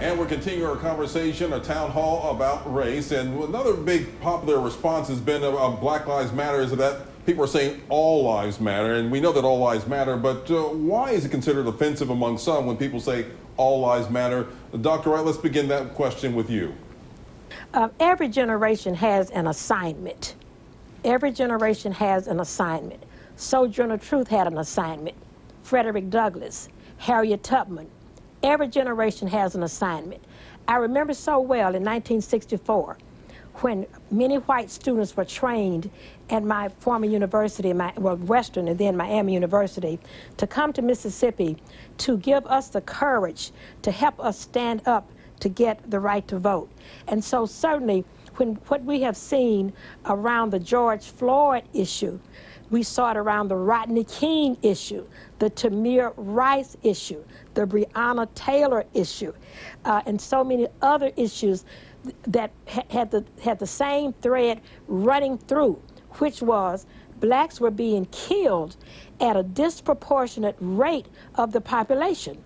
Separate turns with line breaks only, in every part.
And we're continuing our conversation, a town hall about race. And another big popular response has been Black Lives Matter is that people are saying all lives matter. And we know that all lives matter, but why is it considered offensive among some when people say all lives matter? Dr. Wright, let's begin that question with you.
Every generation has an assignment. Every generation has an assignment. Sojourner Truth had an assignment. Frederick Douglass, Harriet Tubman. Every generation has an assignment. I remember so well in 1964 when many white students were trained at my former university, Western and then Miami University, to come to Mississippi to give us the courage to help us stand up to get the right to vote. And so certainly when what we have seen around the George Floyd issue, we saw it around the Rodney King issue, the Tamir Rice issue, the Breonna Taylor issue, and so many other issues that had the same thread running through, which was blacks were being killed at a disproportionate rate of the population,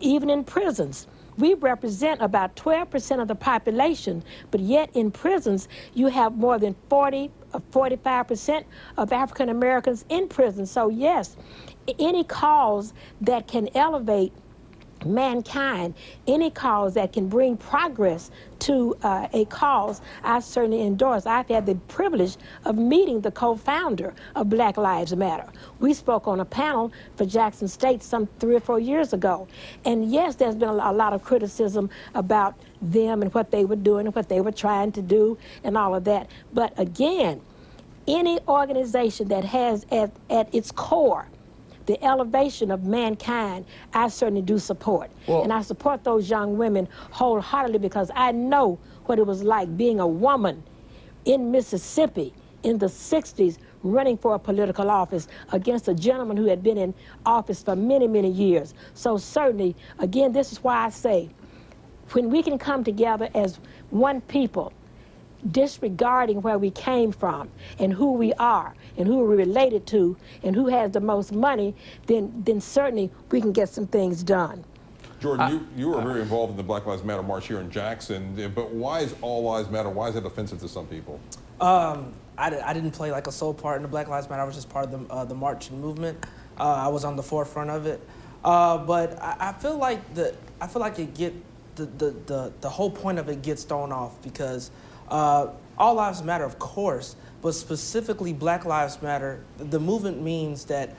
even in prisons. We represent about 12% of the population, but yet in prisons, you have more than 45% of African Americans in prison. So yes, any cause that can elevate mankind, any cause that can bring progress to a cause, I certainly endorse. I've had the privilege of meeting the co-founder of Black Lives Matter. We spoke on a panel for Jackson State some 3 or 4 years ago. And yes, there's been a lot of criticism about them and what they were doing and what they were trying to do and all of that. But again, any organization that has at its core the elevation of mankind, I certainly do support. Well, and I support those young women wholeheartedly because I know what it was like being a woman in Mississippi in the 60s running for a political office against a gentleman who had been in office for many, many years. So certainly, again, this is why I say, when we can come together as one people, disregarding where we came from and who we are and who we're related to and who has the most money, then certainly we can get some things done.
Jordan, you were very involved in the Black Lives Matter march here in Jackson, but why is all lives matter? Why is that offensive to some people?
I didn't play like a sole part in the Black Lives Matter. I was just part of the marching movement. I was on the forefront of it, but I feel like it the whole point of it gets thrown off because all lives matter, of course, but specifically Black Lives Matter, the movement means that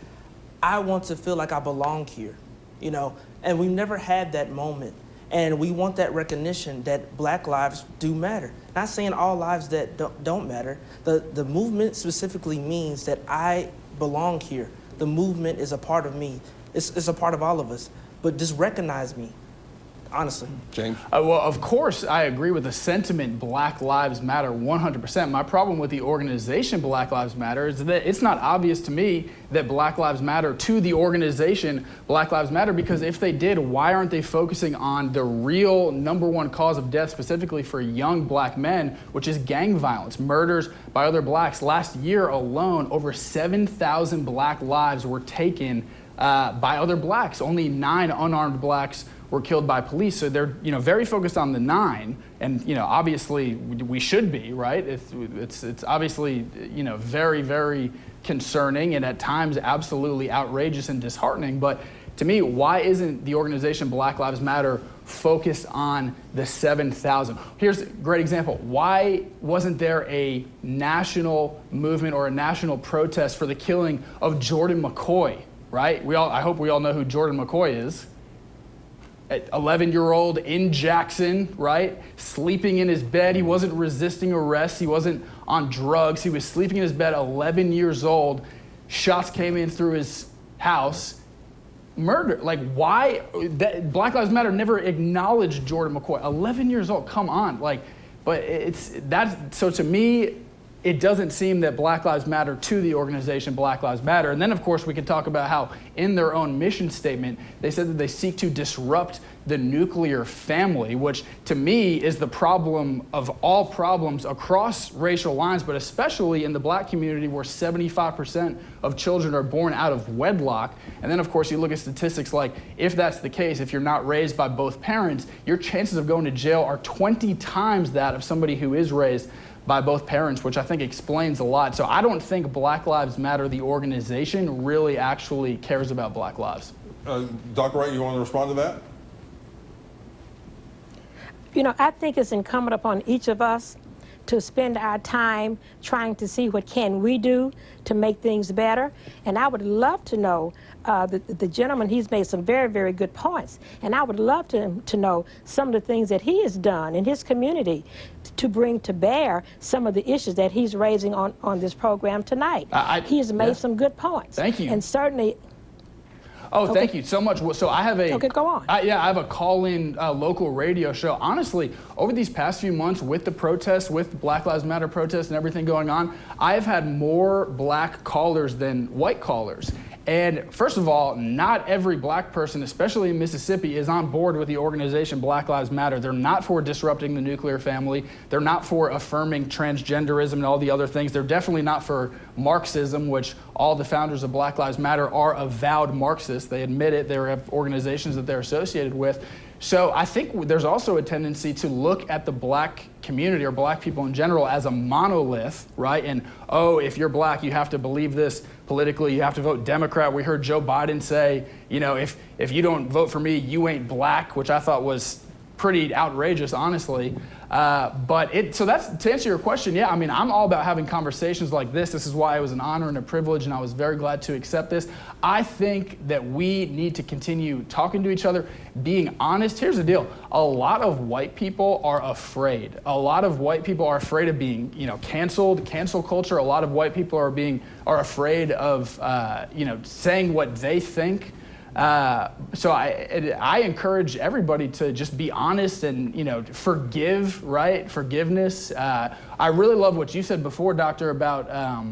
I want to feel like I belong here, you know, and we never had that moment. And we want that recognition that Black lives do matter. Not saying all lives that don't matter. The movement specifically means that I belong here. The movement is a part of me. It's a part of all of us, but just recognize me. Honestly.
James?
Well, of course, I agree with the sentiment Black Lives Matter 100%. My problem with the organization Black Lives Matter is that it's not obvious to me that Black Lives Matter to the organization Black Lives Matter, because if they did, why aren't they focusing on the real #1 cause of death specifically for young black men, which is gang violence, murders by other blacks. Last year alone, over 7,000 black lives were taken by other blacks. Only 9 unarmed blacks were killed by police. So they're, very focused on the 9, and obviously we should be, right? It's obviously very, very concerning and at times absolutely outrageous and disheartening. But to me, why isn't the organization Black Lives Matter focused on the 7,000? Here's a great example. Why wasn't there a national movement or a national protest for the killing of Jordan Mccoy, right? I hope we all know who Jordan McCoy is. 11-year-old in Jackson, right? Sleeping in his bed. He wasn't resisting arrest. He wasn't on drugs. He was sleeping in his bed, 11 years old. Shots came in through his house. Murder. Like, why? Black Lives Matter never acknowledged Jordan McCoy. 11 years old. Come on. So to me, it doesn't seem that Black Lives Matter to the organization Black Lives Matter. And then, of course, we could talk about how in their own mission statement, they said that they seek to disrupt the nuclear family, which to me is the problem of all problems across racial lines, but especially in the black community where 75% of children are born out of wedlock. And then, of course, you look at statistics like if that's the case, if you're not raised by both parents, your chances of going to jail are 20 times that of somebody who is raised by both parents, which I think explains a lot. So I don't think Black Lives Matter, the organization, really actually cares about Black lives.
Dr. Wright, you want to respond to that?
You know, I think it's incumbent upon each of us to spend our time trying to see what can we do to make things better. And I would love to know, the gentleman, he's made some very, very good points. And I would love to know some of the things that he has done in his community to bring to bear some of the issues that he's raising on this program tonight. He has made some good points.
Thank you.
And certainly,
oh, thank you so much. So I have a
okay, go on.
I have a call-in local radio show. Honestly, over these past few months with the protests, with the Black Lives Matter protests and everything going on, I've had more black callers than white callers. And first of all, not every black person, especially in Mississippi, is on board with the organization Black Lives Matter. They're not for disrupting the nuclear family. They're not for affirming transgenderism and all the other things. They're definitely not for Marxism, which all the founders of Black Lives Matter are avowed Marxists. They admit it. They have organizations that they're associated with. So I think there's also a tendency to look at the black community or black people in general as a monolith, right? And, oh, if you're black, you have to believe this politically, you have to vote Democrat. We heard Joe Biden say, you know, if you don't vote for me, you ain't black, which I thought was pretty outrageous, honestly. So that's, to answer your question, yeah, I mean, I'm all about having conversations like this. This is why it was an honor and a privilege, and I was very glad to accept this. I think that we need to continue talking to each other, being honest. Here's the deal. A lot of white people are afraid. A lot of white people are afraid of being, canceled, cancel culture. A lot of white people are afraid of, saying what they think. So I encourage everybody to just be honest and, forgive, right? Forgiveness. I really love what you said before, Doctor, about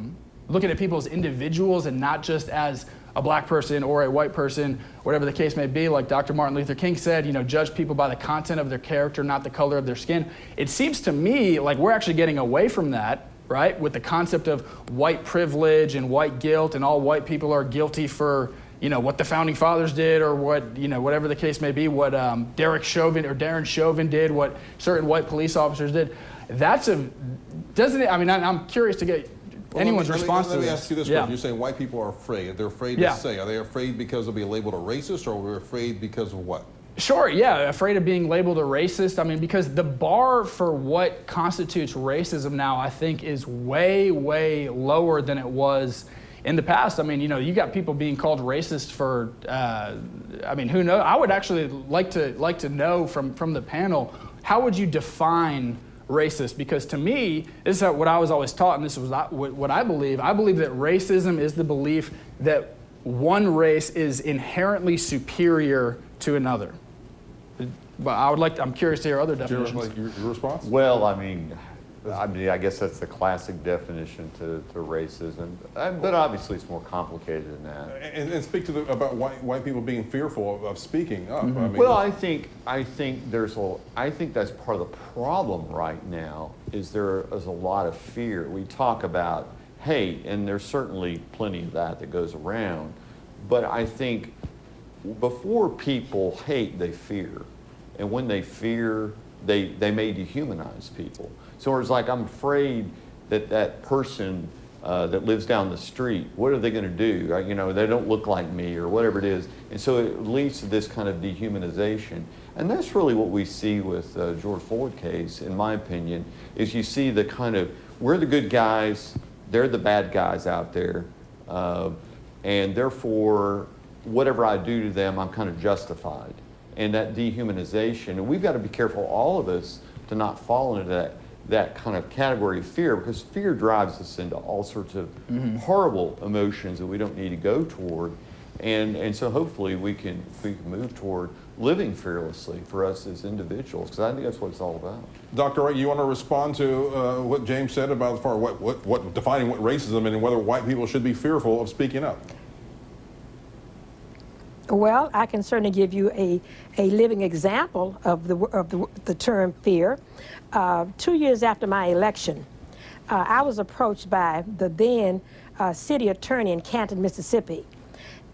looking at people as individuals and not just as a black person or a white person, whatever the case may be. Like Dr. Martin Luther King said, judge people by the content of their character, not the color of their skin. It seems to me like we're actually getting away from that, right? With the concept of white privilege and white guilt, and all white people are guilty for what the founding fathers did, or what, whatever the case may be, what Darren Chauvin did, what certain white police officers did. I'm curious to get anyone's response to this.
Let me ask you this question. You're saying white people are afraid. They're afraid to say. Are they afraid because they'll be labeled a racist, or are we afraid because of what?
Sure, yeah, afraid of being labeled a racist. I mean, because the bar for what constitutes racism now, I think, is way, way lower than it was in the past. I mean, you got people being called racist for, who knows? I would actually like to know from the panel, how would you define racist? Because to me, this is what I was always taught, and this was what I believe. I believe that racism is the belief that one race is inherently superior to another. But I'm curious to hear other definitions.
Your response?
Well, I guess that's the classic definition to racism, but obviously it's more complicated than that.
And speak about white people being fearful of speaking up.
Mm-hmm. Well, I think that's part of the problem right now. Is there is a lot of fear. We talk about hate, and there's certainly plenty of that goes around. But I think before people hate, they fear, and when they fear, they may dehumanize people. So it's like, I'm afraid that person that lives down the street, what are they going to do? They don't look like me, or whatever it is. And so it leads to this kind of dehumanization. And that's really what we see with George Floyd case, in my opinion, is you see the kind of, we're the good guys, they're the bad guys out there. And therefore, whatever I do to them, I'm kind of justified. And that dehumanization, and we've got to be careful, all of us, to not fall into that kind of category of fear, because fear drives us into all sorts of horrible emotions that we don't need to go toward. And so hopefully we can move toward living fearlessly for us as individuals, because I think that's what it's all about.
Dr. Wright, you want to respond to what James said about as far as what defining what racism and whether white people should be fearful of speaking up?
Well, I can certainly give you a living example of the term fear. 2 years after my election, I was approached by the then city attorney in Canton, Mississippi,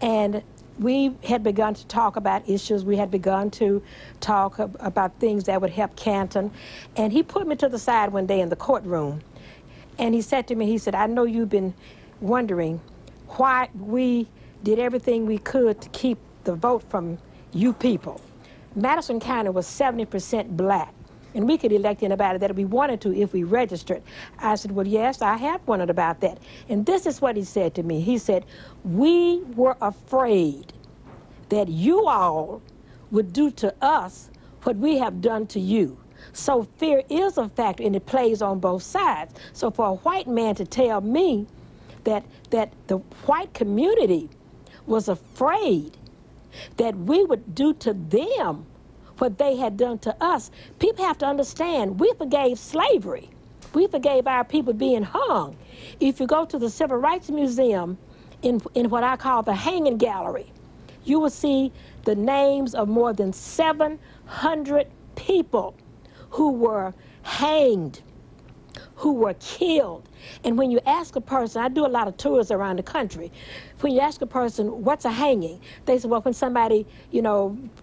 and we had begun to talk about issues. We had begun to talk about things that would help Canton, and he put me to the side one day in the courtroom, and he said to me, he said, I know you've been wondering why we did everything we could to keep the vote from you people. Madison County was 70% black, and we could elect anybody that we wanted to if we registered. I said, well, yes, I have wondered about that. And this is what he said to me. He said, we were afraid that you all would do to us what we have done to you. So fear is a factor, and it plays on both sides. So for a white man to tell me that the white community was afraid that we would do to them what they had done to us, people have to understand, we forgave slavery. We forgave our people being hung. If you go to the Civil Rights Museum in what I call the hanging gallery, you will see the names of more than 700 people who were hanged, who were killed. And when you ask a person, I do a lot of tours around the country, when you ask a person, what's a hanging? They say, well, when somebody,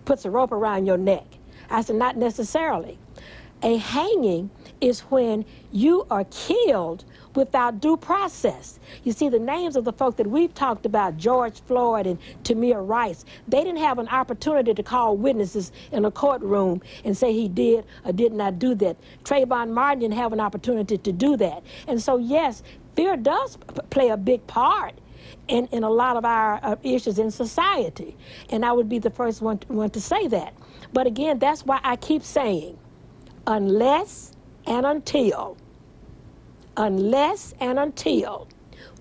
puts a rope around your neck. I said, not necessarily. A hanging is when you are killed without due process. You see, the names of the folk that we've talked about, George Floyd and Tamir Rice, they didn't have an opportunity to call witnesses in a courtroom and say he did or did not do that. Trayvon Martin didn't have an opportunity to do that. And so, yes, fear does play a big part in a lot of our issues in society. And I would be the first one to say that. But again, that's why I keep saying, unless and until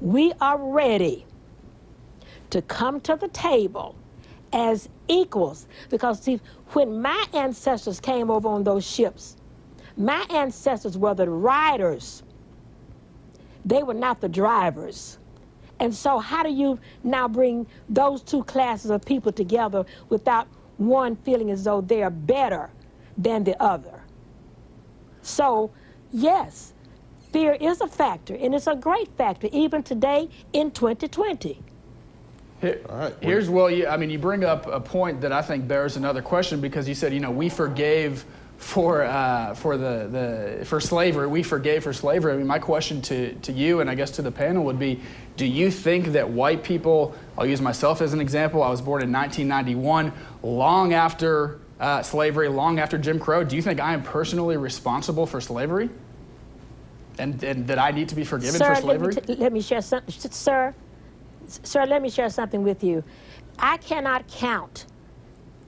we are ready to come to the table as equals. Because see, when my ancestors came over on those ships, my ancestors were the riders. They were not the drivers. And so how do you now bring those two classes of people together without one feeling as though they are better than the other? So, yes, fear is a factor, and it's a great factor, even today in 2020.
Here's, well, you bring up a point that I think bears another question, because you said, we forgave for slavery. We forgave for slavery. I mean, my question to you, and I guess to the panel, would be, do you think that white people, I'll use myself as an example, I was born in 1991, long after slavery, long after Jim Crow, do you think I am personally responsible for slavery? And that I need to be forgiven for slavery?
Let me share something, sir, let me share something with you. I cannot count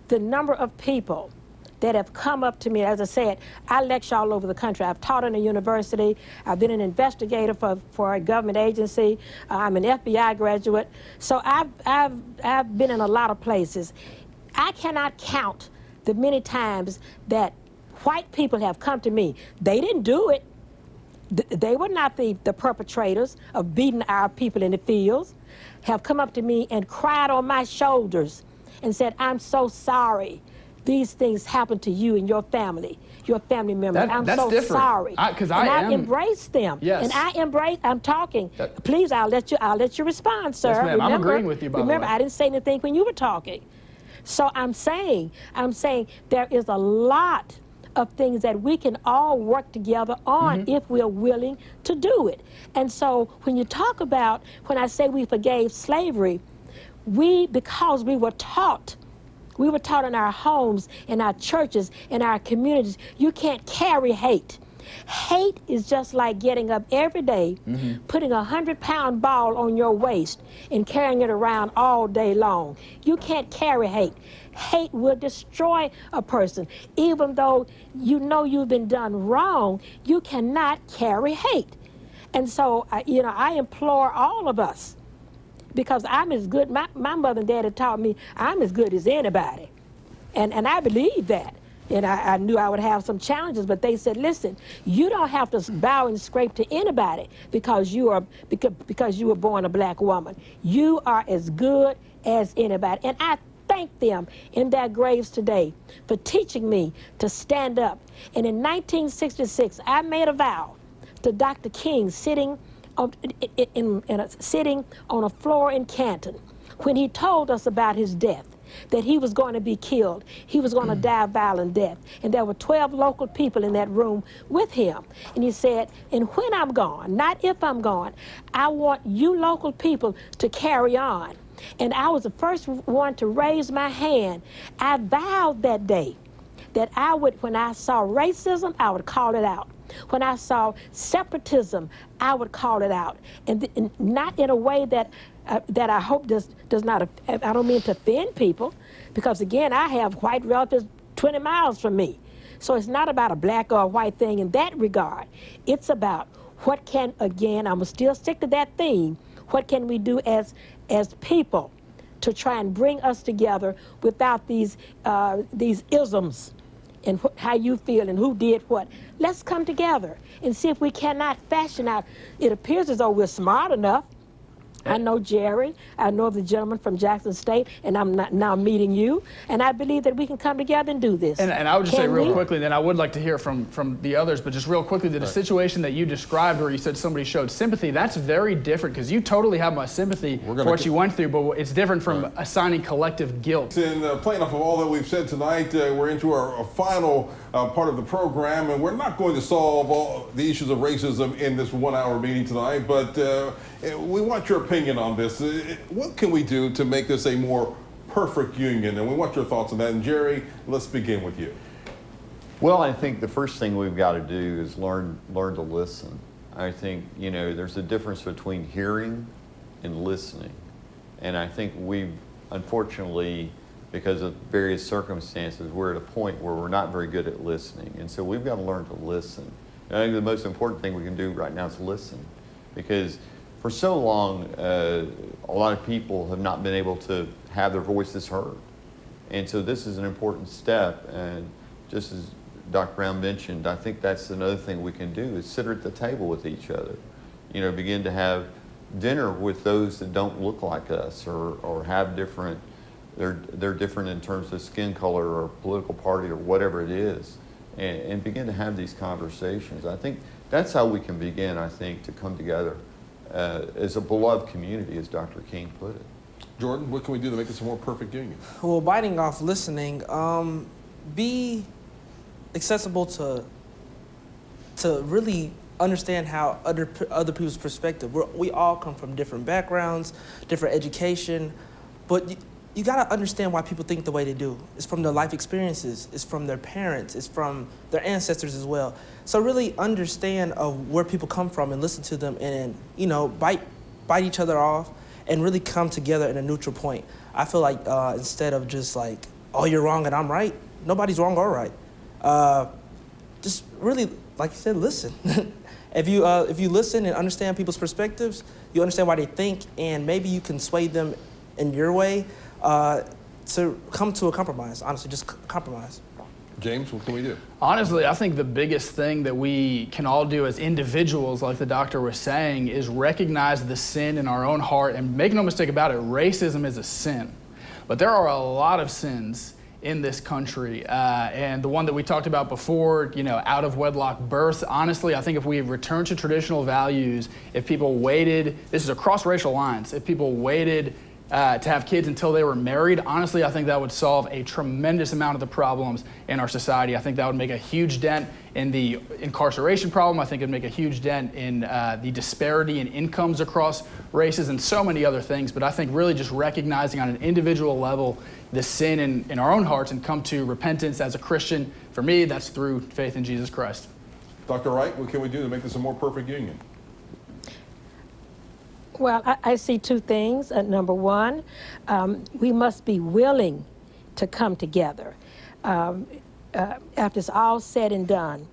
the number of people that have come up to me. As I said, I lecture all over the country. I've taught in a university. I've been an investigator for a government agency. I'm an FBI graduate. So I've been in a lot of places. I cannot count the many times that white people have come to me. They didn't do it. They were not the perpetrators of beating our people in the fields, have come up to me and cried on my shoulders and said, I'm so sorry these things happened to you and your family members. I'm so sorry. I embrace them.
Yes.
And I'm talking. Please, I'll let you respond, sir.
Yes, ma'am. I'm agreeing with you, by the way.
Remember, I didn't say anything when you were talking. So I'm saying there is a lot of things that we can all work together on if we're willing to do it. And so when you talk about, when I say we forgave slavery, because we were taught in our homes, in our churches, in our communities, you can't carry hate. Hate is just like getting up every day, putting a 100-pound ball on your waist and carrying it around all day long. You can't carry hate. Hate will destroy a person. Even though you know you've been done wrong, you cannot carry hate. And so, I implore all of us, because I'm as good, my mother and daddy taught me I'm as good as anybody. And I believe that. And I knew I would have some challenges, but they said, listen, you don't have to bow and scrape to anybody because you were born a black woman. You are as good as anybody. And I thank them in their graves today for teaching me to stand up. And in 1966, I made a vow to Dr. King sitting on a floor in Canton when he told us about his death, that he was going to be killed. He was going to die a violent death. And there were 12 local people in that room with him. And he said, and when I'm gone, not if I'm gone, I want you local people to carry on. And I was the first one to raise my hand. I vowed that day that I would, when I saw racism, I would call it out. When I saw separatism, I would call it out. And not in a way that I hope does not, I don't mean to offend people, because again, I have white relatives 20 miles from me. So it's not about a black or a white thing in that regard. It's about what can, again, I'm gonna still stick to that theme, what can we do as people to try and bring us together without these isms and how you feel and who did what. Let's come together and see if we cannot fashion out. It appears as though we're smart enough. I know Jerry, I know the gentleman from Jackson State, and I'm now meeting you, and I believe that we can come together and do this.
And I would just say real quickly, then I would like to hear from the others, but just real quickly, that the situation that you described where you said somebody showed sympathy, that's very different, because you totally have my sympathy for what you went through, but it's different from assigning collective guilt.
And playing off of all that we've said tonight, we're into our final part of the program, and we're not going to solve all the issues of racism in this 1 hour meeting tonight, but we want your opinion on this. What can we do to make this a more perfect union? And we want your thoughts on that. And Jerry, let's begin with you.
Well, I think the first thing we've got to do is learn to listen. I think, there's a difference between hearing and listening. And I think we've, unfortunately, because of various circumstances, we're at a point where we're not very good at listening. And so we've got to learn to listen. And I think the most important thing we can do right now is listen. Because for so long, a lot of people have not been able to have their voices heard. And so this is an important step. And just as Dr. Brown mentioned, I think that's another thing we can do is sit at the table with each other. Begin to have dinner with those that don't look like us or have different, they're different in terms of skin color or political party or whatever it is. And begin to have these conversations. I think that's how we can begin, to come together as a beloved community, as Dr. King put it.
Jordan, what can we do to make this a more perfect union?
Well, biting off listening, be accessible to really understand how other people's perspective. We all come from different backgrounds, different education, but you gotta understand why people think the way they do. It's from their life experiences, it's from their parents, it's from their ancestors as well. So really understand where people come from and listen to them and, bite each other off and really come together at a neutral point. I feel like instead of just like, oh, you're wrong and I'm right, nobody's wrong or right. Just really, like you said, listen. If you listen and understand people's perspectives, you understand why they think, and maybe you can sway them in your way to come to a compromise. Honestly, just compromise.
James, what can we do?
Honestly, I think the biggest thing that we can all do as individuals, like the doctor was saying, is recognize the sin in our own heart. And make no mistake about it, racism is a sin. But there are a lot of sins in this country. And the one that we talked about before, out of wedlock birth, honestly, I think if we return to traditional values, if people waited, this is across racial lines, if people waited to have kids until they were married, honestly, I think that would solve a tremendous amount of the problems in our society. I think that would make a huge dent in the incarceration problem. I think it'd make a huge dent in the disparity in incomes across races and so many other things. But I think really just recognizing on an individual level the sin in our own hearts and come to repentance as a Christian. For me, that's through faith in Jesus Christ.
Dr. Wright, what can we do to make this a more perfect union?
Well, I see two things. Number one, we must be willing to come together. After it's all said and done,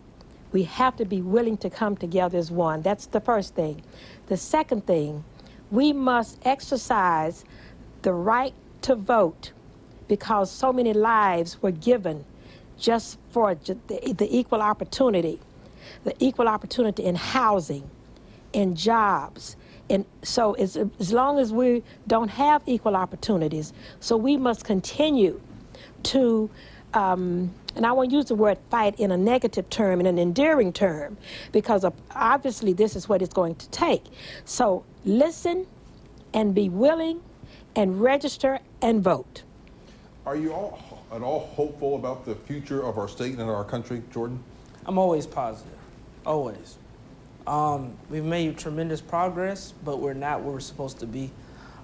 we have to be willing to come together as one. That's the first thing. The second thing, we must exercise the right to vote because so many lives were given just for the equal opportunity in housing, in jobs. And so as long as we don't have equal opportunities, so we must continue to, and I won't use the word fight in a negative term, in an endearing term, because obviously this is what it's going to take. So listen and be willing and register and vote.
Are you all at all hopeful about the future of our state and our country, Jordan?
I'm always positive, always. We've made tremendous progress, but we're not where we're supposed to be.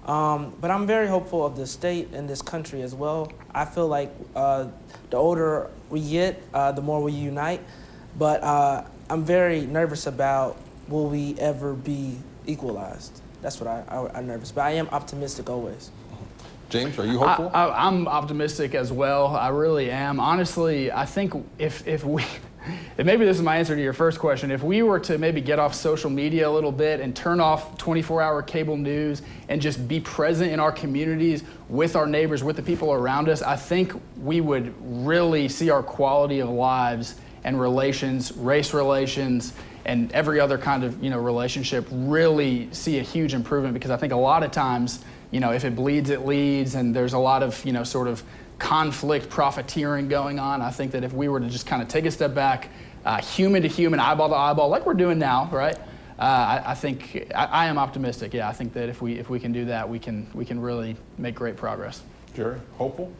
But I'm very hopeful of the state and this country as well. I feel like the older we get, the more we unite. But I'm very nervous about will we ever be equalized. That's what I'm nervous. But I am optimistic always.
James, are you hopeful?
I'm optimistic as well. I really am. Honestly, I think if maybe this is my answer to your first question, if we were to maybe get off social media a little bit and turn off 24-hour cable news and just be present in our communities with our neighbors, with the people around us, I think we would really see our quality of lives and relations, race relations, and every other kind of relationship really see a huge improvement, because I think a lot of times, if it bleeds, it leads, and there's a lot of, sort of conflict, profiteering going on. I think that if we were to just kind of take a step back, human to human, eyeball to eyeball, like we're doing now, right? I think I am optimistic. Yeah, I think that if we can do that, we can really make great progress.
Jerry, hopeful?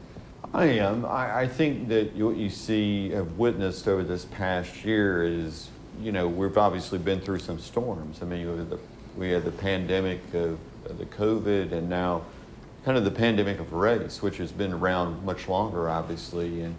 I am. I think that what you have witnessed over this past year is, we've obviously been through some storms. I mean, we had the pandemic of the COVID, and now kind of the pandemic of race, which has been around much longer, obviously.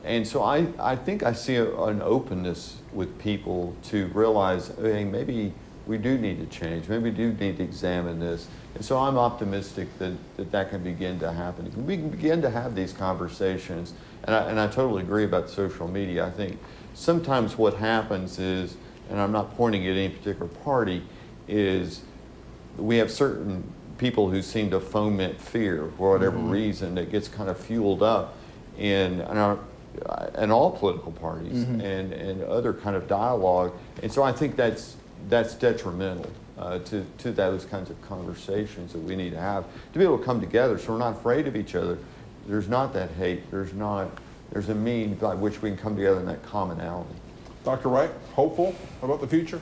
And so I think I see an openness with people to realize, hey, maybe we do need to change. Maybe we do need to examine this. And so I'm optimistic that can begin to happen. We can begin to have these conversations. And I totally agree about social media. I think sometimes what happens is, and I'm not pointing at any particular party, is we have certain people who seem to foment fear for whatever reason that gets kind of fueled up in all political parties and other kind of dialogue. And so I think that's detrimental to those kinds of conversations that we need to have to be able to come together so we're not afraid of each other. There's not that hate. There's a means by which we can come together in that commonality.
Dr. Wright, hopeful about the future?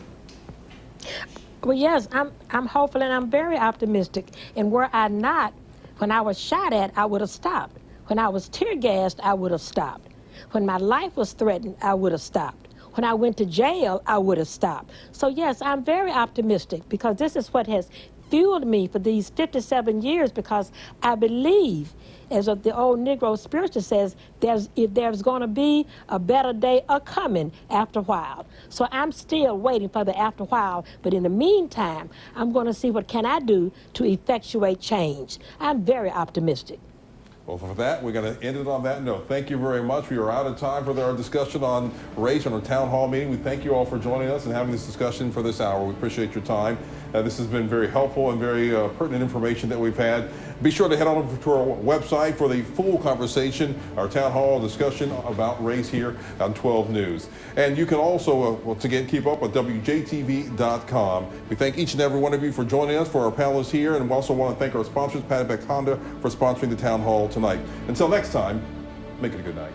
Well, yes, I'm hopeful and I'm very optimistic. And were I not, when I was shot at, I would have stopped. When I was tear gassed, I would have stopped. When my life was threatened, I would have stopped. When I went to jail, I would have stopped. So yes, I'm very optimistic, because this is what has fueled me for these 57 years, because I believe, as the old Negro spiritual says, there's going to be a better day a-coming after a while. So I'm still waiting for the after a while, but in the meantime, I'm going to see what can I do to effectuate change. I'm very optimistic.
Well, for that, we're going to end it on that note. Thank you very much. We are out of time for our discussion on race on our town hall meeting. We thank you all for joining us and having this discussion for this hour. We appreciate your time. This has been very helpful and very pertinent information that we've had. Be sure to head on over to our website for the full conversation, our town hall discussion about race here on 12 News. And you can also, once again, keep up with WJTV.com. We thank each and every one of you for joining us, for our panelists here, and we also want to thank our sponsors, Pat Beck Honda, for sponsoring the town hall tonight. Until next time, make it a good night.